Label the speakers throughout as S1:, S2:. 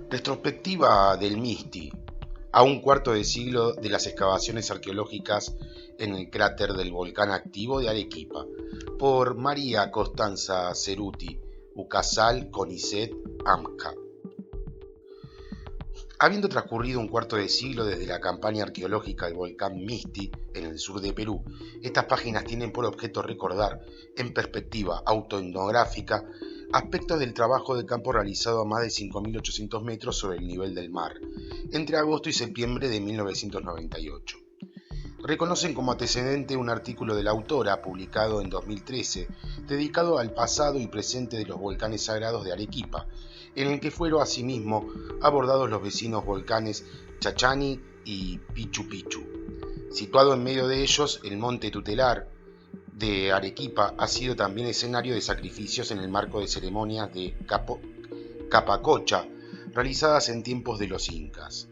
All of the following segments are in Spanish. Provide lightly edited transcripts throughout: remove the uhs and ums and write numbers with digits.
S1: Retrospectiva del Misti, a un cuarto de siglo de las excavaciones arqueológicas en el cráter del volcán activo de Arequipa, por María Costanza Ceruti, Ucasal, CONICET, AMCA. Habiendo transcurrido un cuarto de siglo desde la campaña arqueológica del volcán Misti en el sur de Perú, estas páginas tienen por objeto recordar, en perspectiva autoetnográfica, aspectos del trabajo de campo realizado a más de 5.800 metros sobre el nivel del mar, entre agosto y septiembre de 1998. Reconocen como antecedente un artículo de la autora publicado en 2013 dedicado al pasado y presente de los volcanes sagrados de Arequipa, en el que fueron asimismo abordados los vecinos volcanes Chachani y Pichu Pichu. Situado en medio de ellos, el monte tutelar de Arequipa ha sido también escenario de sacrificios en el marco de ceremonias de Capacocha realizadas en tiempos de los incas.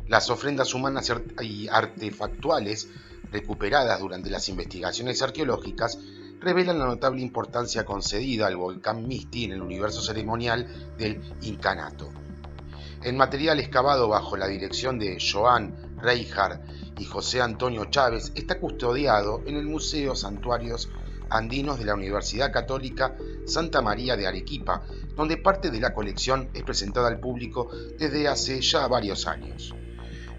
S1: Las ofrendas humanas y artefactuales recuperadas durante las investigaciones arqueológicas revelan la notable importancia concedida al volcán Misti en el universo ceremonial del incanato. El material excavado bajo la dirección de Joan Reinhardt y José Antonio Chávez está custodiado en el Museo Santuarios Andinos de la Universidad Católica Santa María de Arequipa, donde parte de la colección es presentada al público desde hace ya varios años.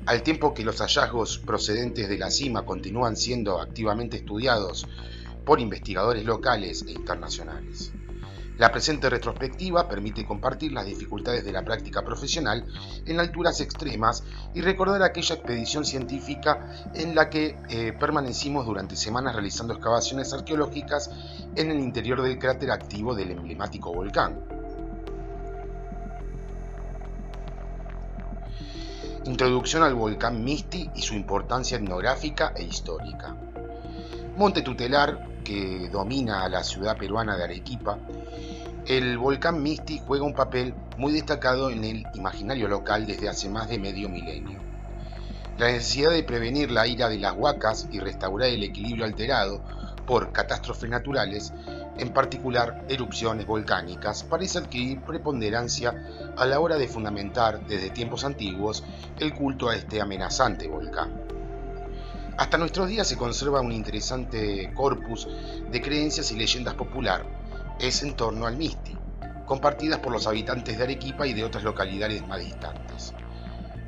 S1: Al tiempo que los hallazgos procedentes de la cima continúan siendo activamente estudiados por investigadores locales e internacionales. La presente retrospectiva permite compartir las dificultades de la práctica profesional en alturas extremas y recordar aquella expedición científica en la que permanecimos durante semanas realizando excavaciones arqueológicas en el interior del cráter activo del emblemático volcán. Introducción al volcán Misti y su importancia etnográfica e histórica. Monte tutelar que domina a la ciudad peruana de Arequipa, el volcán Misti juega un papel muy destacado en el imaginario local desde hace más de medio milenio. La necesidad de prevenir la ira de las huacas y restaurar el equilibrio alterado por catástrofes naturales, en particular erupciones volcánicas, parece adquirir preponderancia a la hora de fundamentar desde tiempos antiguos el culto a este amenazante volcán. Hasta nuestros días se conserva un interesante corpus de creencias y leyendas popular en torno al Misti, compartidas por los habitantes de Arequipa y de otras localidades más distantes.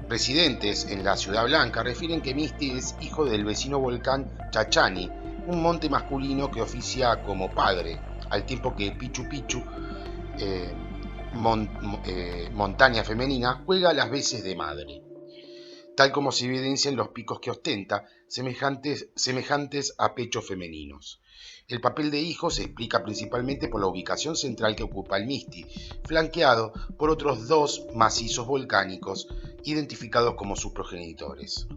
S1: Residentes en la Ciudad Blanca refieren que Misti es hijo del vecino volcán Chachani, un monte masculino que oficia como padre, al tiempo que Pichu Pichu, montaña femenina, juega las veces de madre, tal como se evidencia en los picos que ostenta, semejantes a pechos femeninos. El papel de hijo se explica principalmente por la ubicación central que ocupa el Misti, flanqueado por otros dos macizos volcánicos identificados como sus progenitores.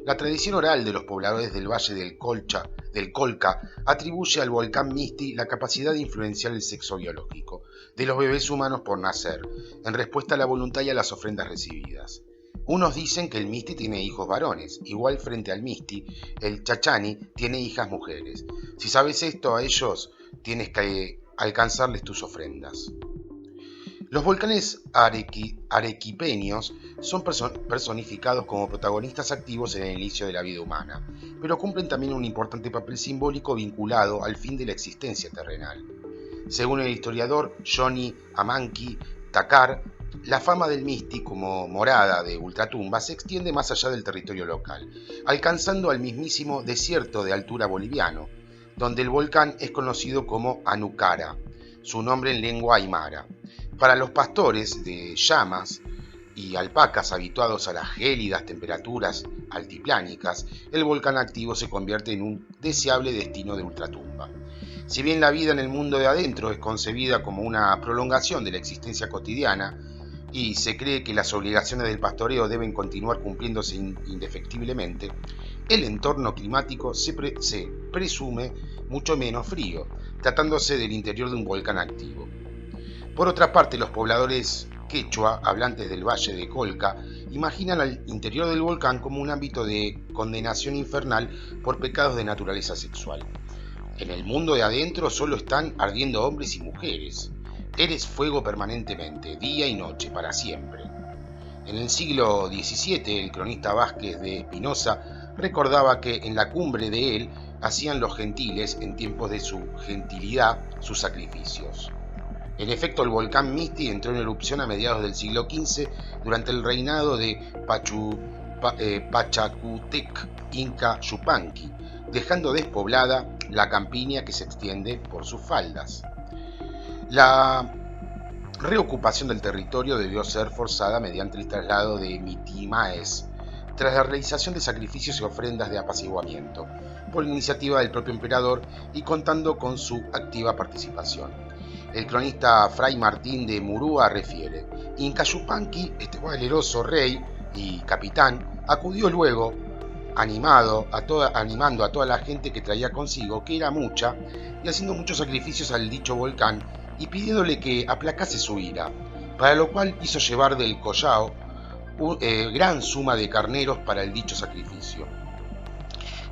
S1: La tradición oral de los pobladores del Valle del Colca atribuye al volcán Misti la capacidad de influenciar el sexo biológico de los bebés humanos por nacer, en respuesta a la voluntad y a las ofrendas recibidas. Unos dicen que el Misti tiene hijos varones, igual frente al Misti, el Chachani tiene hijas mujeres. Si sabes esto, a ellos tienes que alcanzarles tus ofrendas. Los volcanes arequipeños son personificados como protagonistas activos en el inicio de la vida humana, pero cumplen también un importante papel simbólico vinculado al fin de la existencia terrenal. Según el historiador Johnny Amanqui Takar, la fama del Misti como morada de ultratumba se extiende más allá del territorio local, alcanzando al mismísimo desierto de altura boliviano, donde el volcán es conocido como Anucara, su nombre en lengua aymara. Para los pastores de llamas y alpacas habituados a las gélidas temperaturas altiplánicas, el volcán activo se convierte en un deseable destino de ultratumba. Si bien la vida en el mundo de adentro es concebida como una prolongación de la existencia cotidiana, y se cree que las obligaciones del pastoreo deben continuar cumpliéndose indefectiblemente, el entorno climático se presume mucho menos frío, tratándose del interior de un volcán activo. Por otra parte, los pobladores quechua, hablantes del Valle de Colca, imaginan al interior del volcán como un ámbito de condenación infernal por pecados de naturaleza sexual. En el mundo de adentro solo están ardiendo hombres y mujeres. Eres fuego permanentemente, día y noche, para siempre. En el siglo XVII, el cronista Vázquez de Espinosa recordaba que en la cumbre de él hacían los gentiles en tiempos de su gentilidad sus sacrificios. En efecto, el volcán Misti entró en erupción a mediados del siglo XV durante el reinado de Pachacútec Inca Yupanqui, dejando despoblada la campiña que se extiende por sus faldas. La reocupación del territorio debió ser forzada mediante el traslado de Mitimaes, tras la realización de sacrificios y ofrendas de apaciguamiento, por iniciativa del propio emperador y contando con su activa participación. El cronista Fray Martín de Murúa refiere: Inca Yupanqui, este valeroso rey y capitán, acudió luego, animando a toda la gente que traía consigo, que era mucha, y haciendo muchos sacrificios al dicho volcán, y pidiéndole que aplacase su ira, para lo cual hizo llevar del collao gran suma de carneros para el dicho sacrificio,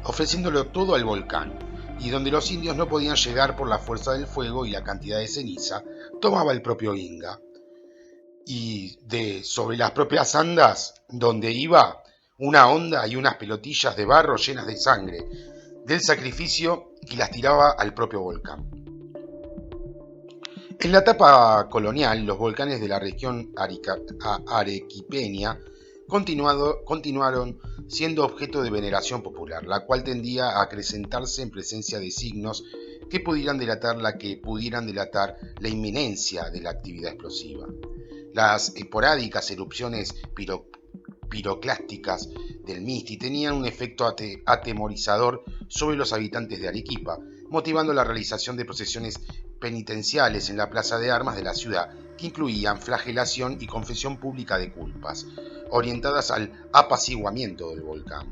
S1: ofreciéndolo todo al volcán, y donde los indios no podían llegar por la fuerza del fuego y la cantidad de ceniza, tomaba el propio Inga, y de sobre las propias andas, donde iba, una honda y unas pelotillas de barro llenas de sangre del sacrificio, y las tiraba al propio volcán. En la etapa colonial, los volcanes de la región arequipeña continuaron siendo objeto de veneración popular, la cual tendía a acrecentarse en presencia de signos que pudieran delatar la inminencia de la actividad explosiva. Las esporádicas erupciones piroclásticas del Misti tenían un efecto atemorizador sobre los habitantes de Arequipa, motivando la realización de procesiones penitenciales en la plaza de armas de la ciudad, que incluían flagelación y confesión pública de culpas, orientadas al apaciguamiento del volcán.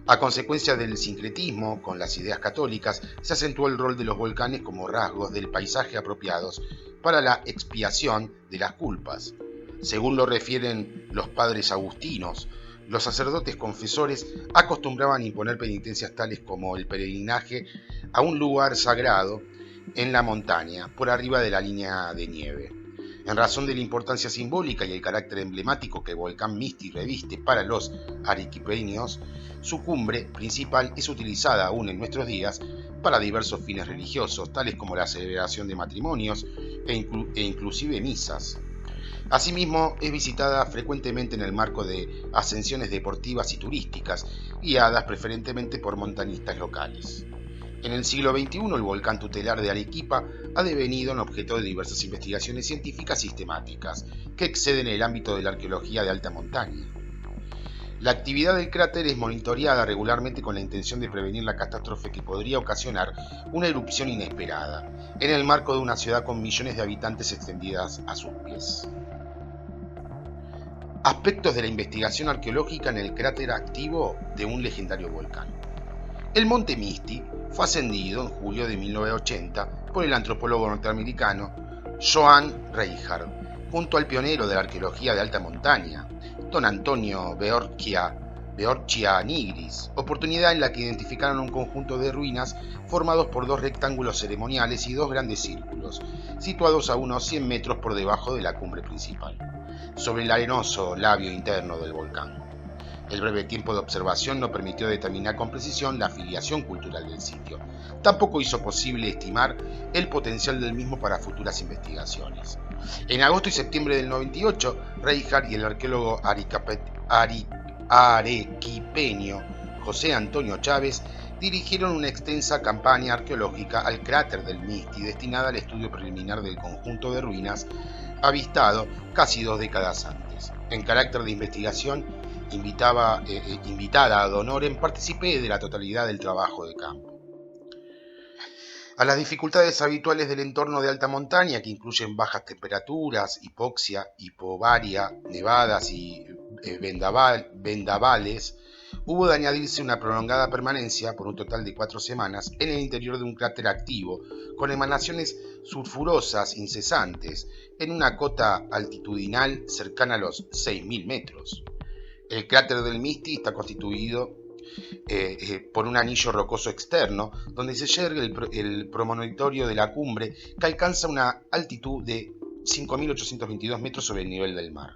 S1: A consecuencia del sincretismo con las ideas católicas, se acentuó el rol de los volcanes como rasgos del paisaje apropiados para la expiación de las culpas. Según lo refieren los padres agustinos, los sacerdotes confesores acostumbraban imponer penitencias tales como el peregrinaje a un lugar sagrado en la montaña, por arriba de la línea de nieve. En razón de la importancia simbólica y el carácter emblemático que el volcán Misti reviste para los arequipeños, su cumbre principal es utilizada aún en nuestros días para diversos fines religiosos, tales como la celebración de matrimonios e inclusive misas. Asimismo, es visitada frecuentemente en el marco de ascensiones deportivas y turísticas, guiadas preferentemente por montañistas locales. En el siglo XXI, el volcán tutelar de Arequipa ha devenido en objeto de diversas investigaciones científicas sistemáticas que exceden el ámbito de la arqueología de alta montaña. La actividad del cráter es monitoreada regularmente con la intención de prevenir la catástrofe que podría ocasionar una erupción inesperada, en el marco de una ciudad con millones de habitantes extendidas a sus pies. Aspectos de la investigación arqueológica en el cráter activo de un legendario volcán. El monte Misti fue ascendido en julio de 1980 por el antropólogo norteamericano Joan Reinhardt, junto al pionero de la arqueología de alta montaña, don Antonio Beorchia Nigris, oportunidad en la que identificaron un conjunto de ruinas formados por dos rectángulos ceremoniales y dos grandes círculos, situados a unos 100 metros por debajo de la cumbre principal, sobre el arenoso labio interno del volcán. El breve tiempo de observación no permitió determinar con precisión la afiliación cultural del sitio. Tampoco hizo posible estimar el potencial del mismo para futuras investigaciones. En agosto y septiembre del 98, Reinhardt y el arqueólogo arequipeño José Antonio Chávez dirigieron una extensa campaña arqueológica al cráter del Misti destinada al estudio preliminar del conjunto de ruinas avistado casi 2 décadas antes. En carácter de investigación, invitada ad honorem, participé de la totalidad del trabajo de campo. A las dificultades habituales del entorno de alta montaña, que incluyen bajas temperaturas, hipoxia, hipobaria, nevadas y vendavales, hubo de añadirse una prolongada permanencia, por un total de 4 semanas, en el interior de un cráter activo, con emanaciones sulfurosas incesantes, en una cota altitudinal cercana a los 6.000 metros. El cráter del Misti está constituido por un anillo rocoso externo, donde se yergue el promontorio de la cumbre, que alcanza una altitud de 5.822 metros sobre el nivel del mar.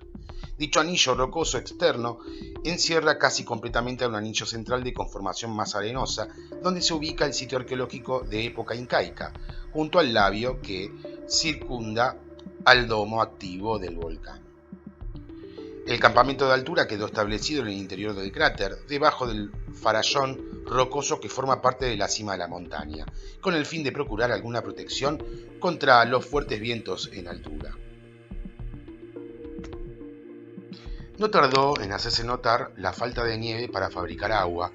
S1: Dicho anillo rocoso externo encierra casi completamente a un anillo central de conformación más arenosa, donde se ubica el sitio arqueológico de época incaica, junto al labio que circunda al domo activo del volcán. El campamento de altura quedó establecido en el interior del cráter, debajo del farallón rocoso que forma parte de la cima de la montaña, con el fin de procurar alguna protección contra los fuertes vientos en altura. No tardó en hacerse notar la falta de nieve para fabricar agua,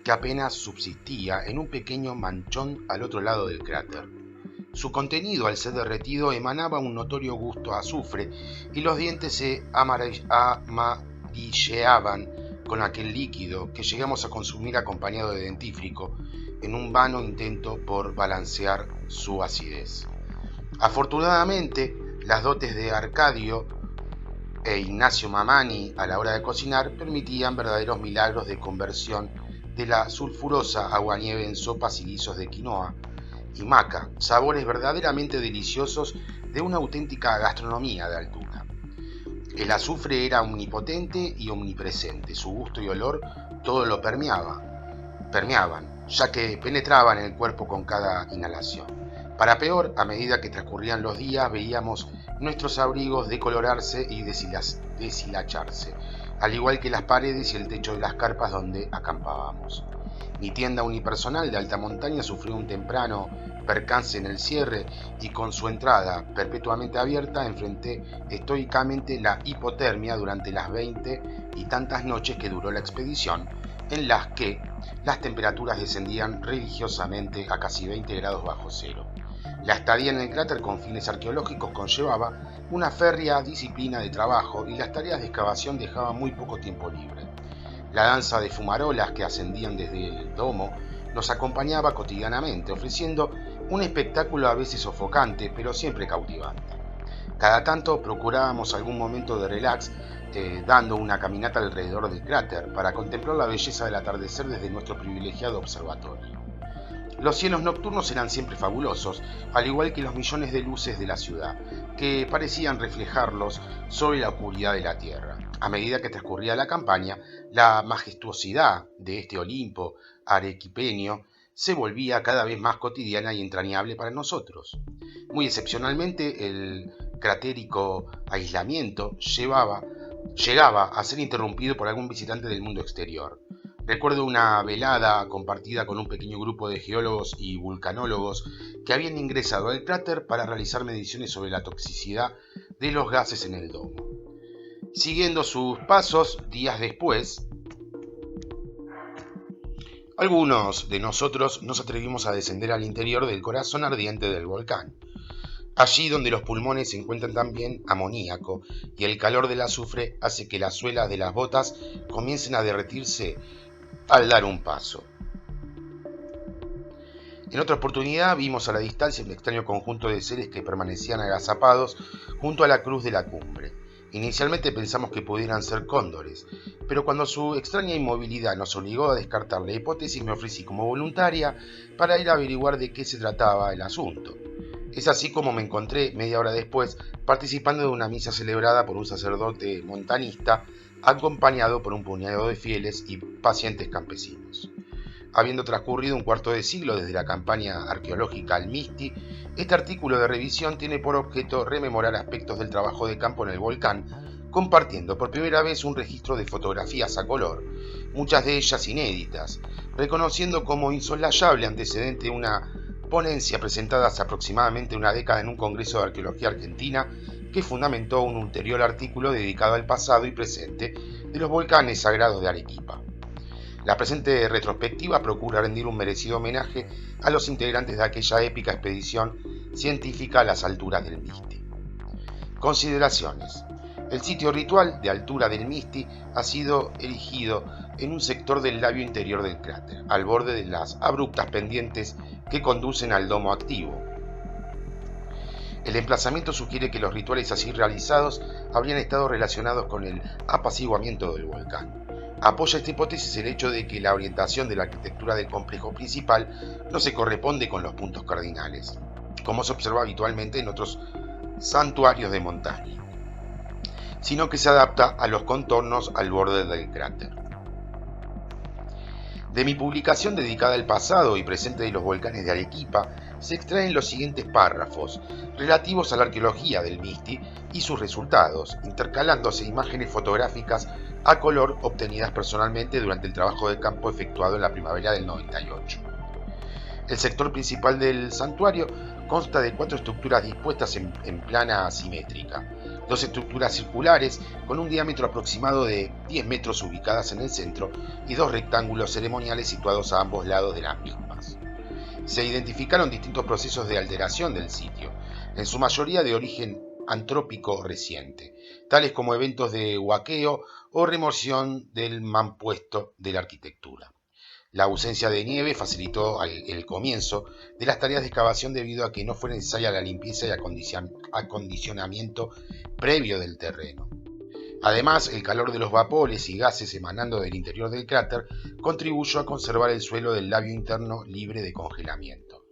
S1: que apenas subsistía en un pequeño manchón al otro lado del cráter. Su contenido, al ser derretido, emanaba un notorio gusto a azufre y los dientes se amarilleaban con aquel líquido que llegamos a consumir acompañado de dentífrico en un vano intento por balancear su acidez. Afortunadamente, las dotes de Arcadio e Ignacio Mamani a la hora de cocinar permitían verdaderos milagros de conversión de la sulfurosa aguanieve en sopas y guisos de quinoa y maca, sabores verdaderamente deliciosos de una auténtica gastronomía de altura. El azufre era omnipotente y omnipresente, su gusto y olor todo lo permeaban, ya que penetraban en el cuerpo con cada inhalación. Para peor, a medida que transcurrían los días, veíamos nuestros abrigos decolorarse y deshilacharse, al igual que las paredes y el techo de las carpas donde acampábamos. Mi tienda unipersonal de alta montaña sufrió un temprano percance en el cierre y con su entrada perpetuamente abierta enfrenté estoicamente la hipotermia durante las 20 y tantas noches que duró la expedición, en las que las temperaturas descendían religiosamente a casi 20 grados bajo cero. La estadía en el cráter con fines arqueológicos conllevaba una férrea disciplina de trabajo y las tareas de excavación dejaban muy poco tiempo libre. La danza de fumarolas que ascendían desde el domo nos acompañaba cotidianamente, ofreciendo un espectáculo a veces sofocante, pero siempre cautivante. Cada tanto procurábamos algún momento de relax, dando una caminata alrededor del cráter para contemplar la belleza del atardecer desde nuestro privilegiado observatorio. Los cielos nocturnos eran siempre fabulosos, al igual que los millones de luces de la ciudad, que parecían reflejarlos sobre la oscuridad de la tierra. A medida que transcurría la campaña, la majestuosidad de este Olimpo arequipeño se volvía cada vez más cotidiana y entrañable para nosotros. Muy excepcionalmente, el cratérico aislamiento llegaba a ser interrumpido por algún visitante del mundo exterior. Recuerdo una velada compartida con un pequeño grupo de geólogos y vulcanólogos que habían ingresado al cráter para realizar mediciones sobre la toxicidad de los gases en el domo. Siguiendo sus pasos, días después, algunos de nosotros nos atrevimos a descender al interior del corazón ardiente del volcán, allí donde los pulmones se encuentran también amoníaco y el calor del azufre hace que las suelas de las botas comiencen a derretirse al dar un paso. En otra oportunidad vimos a la distancia un extraño conjunto de seres que permanecían agazapados junto a la cruz de la cumbre. Inicialmente pensamos que pudieran ser cóndores, pero cuando su extraña inmovilidad nos obligó a descartar la hipótesis, me ofrecí como voluntaria para ir a averiguar de qué se trataba el asunto. Es así como me encontré media hora después participando de una misa celebrada por un sacerdote montanista acompañado por un puñado de fieles y pacientes campesinos. Habiendo transcurrido un cuarto de siglo desde la campaña arqueológica Almisti, este artículo de revisión tiene por objeto rememorar aspectos del trabajo de campo en el volcán, compartiendo por primera vez un registro de fotografías a color, muchas de ellas inéditas, reconociendo como insolayable antecedente una ponencia presentada hace aproximadamente una década en un congreso de arqueología argentina que fundamentó un ulterior artículo dedicado al pasado y presente de los volcanes sagrados de Arequipa. La presente retrospectiva procura rendir un merecido homenaje a los integrantes de aquella épica expedición científica a las alturas del Misti. Consideraciones. El sitio ritual de altura del Misti ha sido erigido en un sector del labio interior del cráter, al borde de las abruptas pendientes que conducen al domo activo. El emplazamiento sugiere que los rituales así realizados habrían estado relacionados con el apaciguamiento del volcán. Apoya esta hipótesis el hecho de que la orientación de la arquitectura del complejo principal no se corresponde con los puntos cardinales, como se observa habitualmente en otros santuarios de montaña. sino que se adapta a los contornos al borde del cráter. De mi publicación dedicada al pasado y presente de los volcanes de Arequipa, se extraen los siguientes párrafos, relativos a la arqueología del Misti y sus resultados, intercalándose imágenes fotográficas a color obtenidas personalmente durante el trabajo de campo efectuado en la primavera del 98. El sector principal del santuario consta de 4 estructuras dispuestas en plana asimétrica, 2 estructuras circulares con un diámetro aproximado de 10 metros ubicadas en el centro y 2 rectángulos ceremoniales situados a ambos lados de las mismas. Se identificaron distintos procesos de alteración del sitio, en su mayoría de origen antrópico reciente, tales como eventos de huaqueo o remoción del mampuesto de la arquitectura. La ausencia de nieve facilitó el comienzo de las tareas de excavación debido a que no fue necesaria la limpieza y acondicionamiento previo del terreno. Además, el calor de los vapores y gases emanando del interior del cráter contribuyó a conservar el suelo del labio interno libre de congelamiento.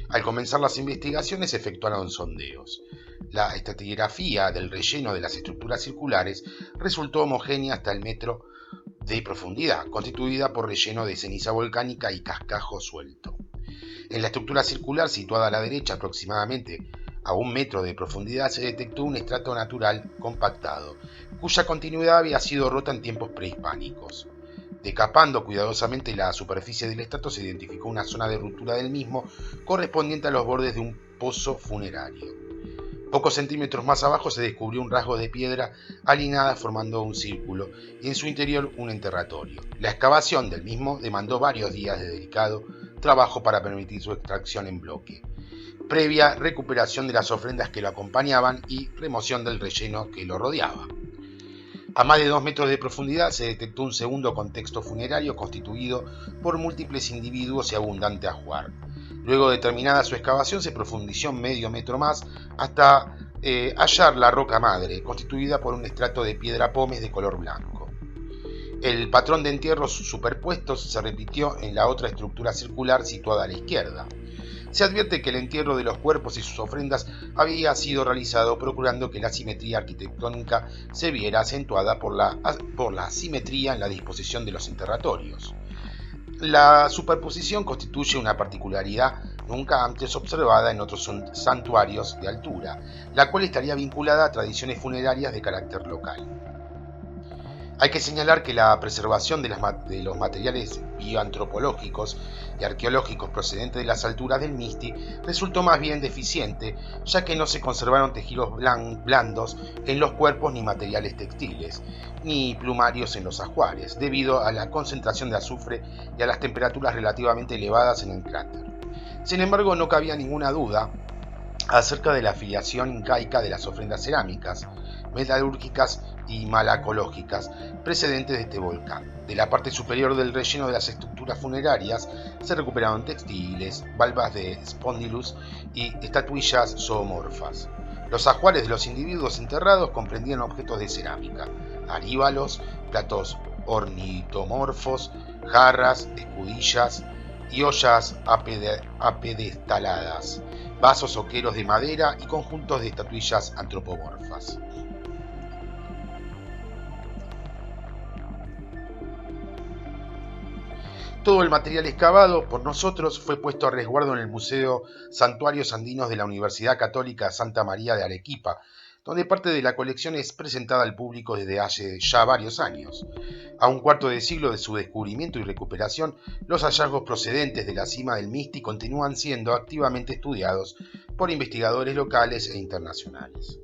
S1: Al comenzar las investigaciones se efectuaron sondeos. La estratigrafía del relleno de las estructuras circulares resultó homogénea hasta el metro de profundidad, constituida por relleno de ceniza volcánica y cascajo suelto. En la estructura circular, situada a la derecha aproximadamente a 1 metro de profundidad, se detectó un estrato natural compactado, cuya continuidad había sido rota en tiempos prehispánicos. Decapando cuidadosamente la superficie del estrato, se identificó una zona de ruptura del mismo correspondiente a los bordes de un pozo funerario. Pocos centímetros más abajo se descubrió un rasgo de piedra alineada formando un círculo y en su interior un enterratorio. La excavación del mismo demandó varios días de delicado trabajo para permitir su extracción en bloque, previa recuperación de las ofrendas que lo acompañaban y remoción del relleno que lo rodeaba. A más de 2 metros de profundidad se detectó un segundo contexto funerario constituido por múltiples individuos y abundante ajuar. Luego de terminada su excavación se profundizó medio metro más hasta hallar la roca madre, constituida por un estrato de piedra pómez de color blanco. El patrón de entierros superpuestos se repitió en la otra estructura circular situada a la izquierda. Se advierte que el entierro de los cuerpos y sus ofrendas había sido realizado procurando que la simetría arquitectónica se viera acentuada por la asimetría en la disposición de los enterratorios. La superposición constituye una particularidad nunca antes observada en otros santuarios de altura, la cual estaría vinculada a tradiciones funerarias de carácter local. Hay que señalar que la preservación de los materiales bioantropológicos y arqueológicos procedentes de las alturas del Misti resultó más bien deficiente, ya que no se conservaron tejidos blandos en los cuerpos ni materiales textiles, ni plumarios en los ajuares, debido a la concentración de azufre y a las temperaturas relativamente elevadas en el cráter. Sin embargo, no cabía ninguna duda acerca de la afiliación incaica de las ofrendas cerámicas, metalúrgicas y malacológicas precedentes de este volcán. De la parte superior del relleno de las estructuras funerarias se recuperaron textiles, valvas de spondylus y estatuillas zoomorfas. Los ajuares de los individuos enterrados comprendían objetos de cerámica, aríbalos, platos ornitomorfos, jarras, escudillas y ollas apedestaladas, vasos oqueros de madera y conjuntos de estatuillas antropomorfas. Todo el material excavado por nosotros fue puesto a resguardo en el Museo Santuarios Andinos de la Universidad Católica Santa María de Arequipa, donde parte de la colección es presentada al público desde hace ya varios años. A un cuarto de siglo de su descubrimiento y recuperación, los hallazgos procedentes de la cima del Misti continúan siendo activamente estudiados por investigadores locales e internacionales.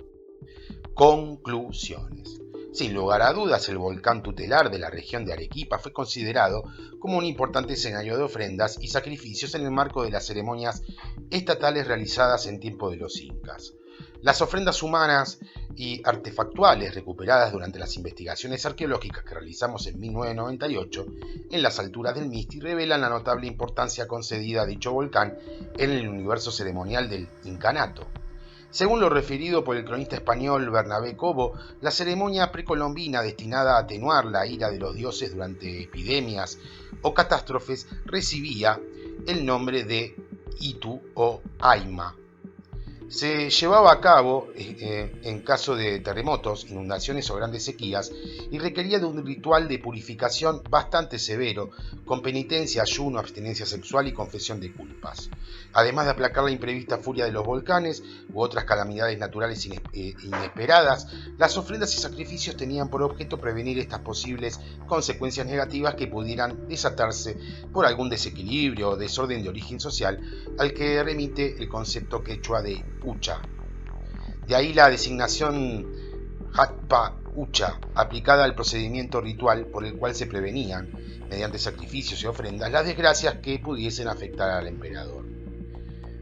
S1: Conclusiones. Sin lugar a dudas, el volcán tutelar de la región de Arequipa fue considerado como un importante escenario de ofrendas y sacrificios en el marco de las ceremonias estatales realizadas en tiempo de los incas. Las ofrendas humanas y artefactuales recuperadas durante las investigaciones arqueológicas que realizamos en 1998 en las alturas del Misti revelan la notable importancia concedida a dicho volcán en el universo ceremonial del incanato. Según lo referido por el cronista español Bernabé Cobo, la ceremonia precolombina destinada a atenuar la ira de los dioses durante epidemias o catástrofes recibía el nombre de Itu o Aima. Se llevaba a cabo en caso de terremotos, inundaciones o grandes sequías y requería de un ritual de purificación bastante severo, con penitencia, ayuno, abstinencia sexual y confesión de culpas. Además de aplacar la imprevista furia de los volcanes u otras calamidades naturales inesperadas, las ofrendas y sacrificios tenían por objeto prevenir estas posibles consecuencias negativas que pudieran desatarse por algún desequilibrio o desorden de origen social al que remite el concepto quechua de Ucha. De ahí la designación Hatpa Ucha, aplicada al procedimiento ritual por el cual se prevenían, mediante sacrificios y ofrendas, las desgracias que pudiesen afectar al emperador.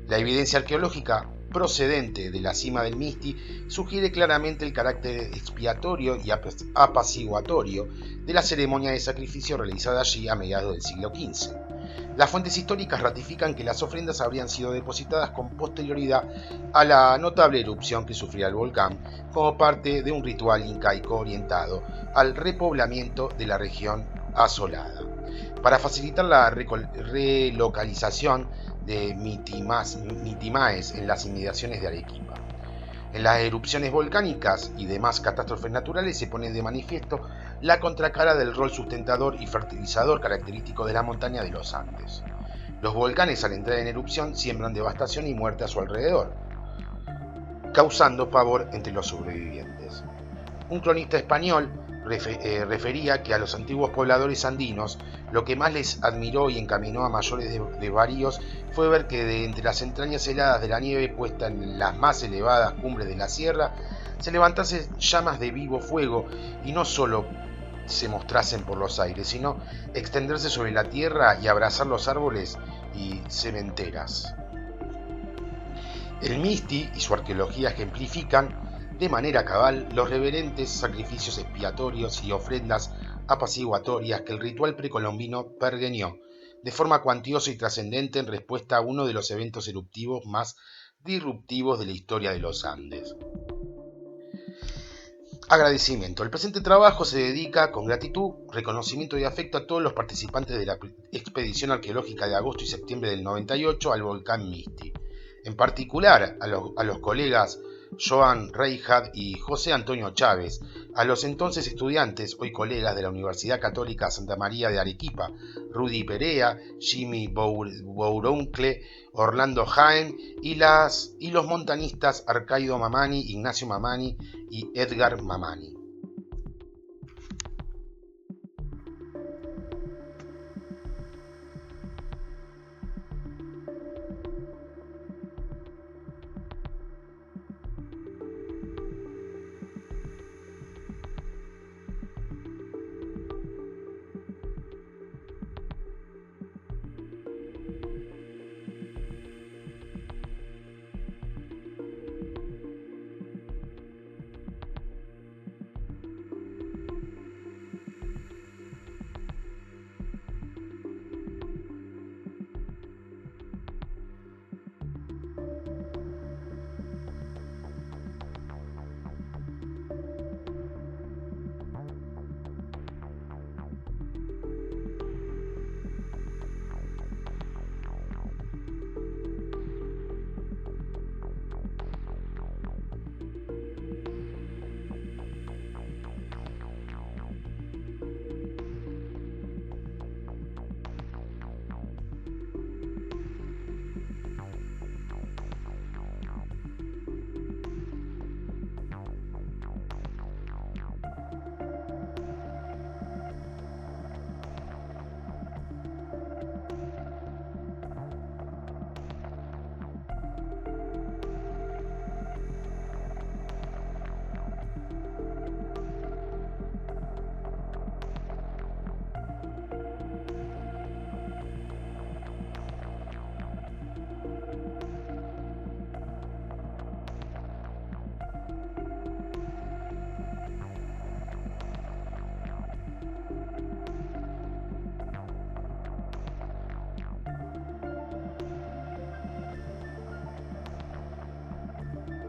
S1: La evidencia arqueológica procedente de la cima del Misti sugiere claramente el carácter expiatorio y apaciguatorio de la ceremonia de sacrificio realizada allí a mediados del siglo XV. Las fuentes históricas ratifican que las ofrendas habrían sido depositadas con posterioridad a la notable erupción que sufría el volcán como parte de un ritual incaico orientado al repoblamiento de la región asolada. Para facilitar la relocalización de Mitimaes en las inmediaciones de Arequipa. En las erupciones volcánicas y demás catástrofes naturales se pone de manifiesto la contracara del rol sustentador y fertilizador característico de la montaña de los Andes. Los volcanes al entrar en erupción siembran devastación y muerte a su alrededor, causando pavor entre los sobrevivientes. Un cronista español refería que a los antiguos pobladores andinos lo que más les admiró y encaminó a mayores desvaríos fue ver que de entre las entrañas heladas de la nieve puesta en las más elevadas cumbres de la sierra se levantasen llamas de vivo fuego y no solo se mostrasen por los aires, sino extenderse sobre la tierra y abrazar los árboles y cementeras. El Misti y su arqueología ejemplifican de manera cabal los reverentes sacrificios expiatorios y ofrendas apaciguatorias que el ritual precolombino pergeñó de forma cuantiosa y trascendente en respuesta a uno de los eventos eruptivos más disruptivos de la historia de los Andes. Agradecimiento. El presente trabajo se dedica con gratitud, reconocimiento y afecto a todos los participantes de la expedición arqueológica de agosto y septiembre del 98 al volcán Misti. En particular a los colegas Joan Reijad y José Antonio Chávez, a los entonces estudiantes, hoy colegas de la Universidad Católica Santa María de Arequipa, Rudy Perea, Jimmy Bouroncle, Orlando Jaén y los montañistas Arcaido Mamani, Ignacio Mamani y Edgar Mamani.